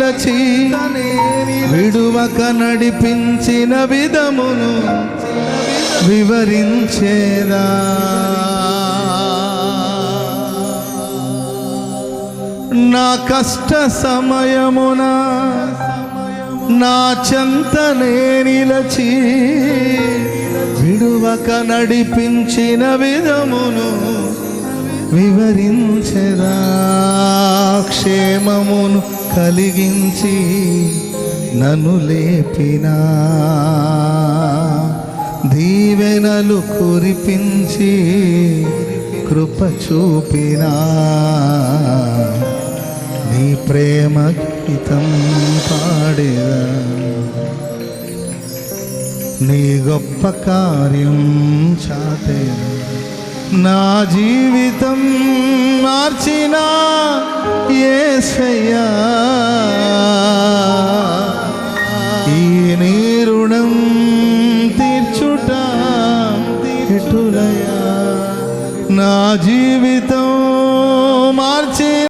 నిలచి విడువక నడిపించిన విధమును వివరించేదా. నా కష్ట సమయమున నా చెంతనే నిలచి విడువక నడిపించిన విధమును వివరించెదా. క్షేమమును కలిగించి నన్ను లేపినా, దీవెనలు కురిపించి కృప చూపినా, నీ ప్రేమ గీతం పాడేదా. నీ గొప్ప కార్యం చాటేదా. నా జీవితం మార్చిన యేసయ్యా, ఈ నీ రుణం తీర్చుట ఎటులయా. నా జీవితం మార్చి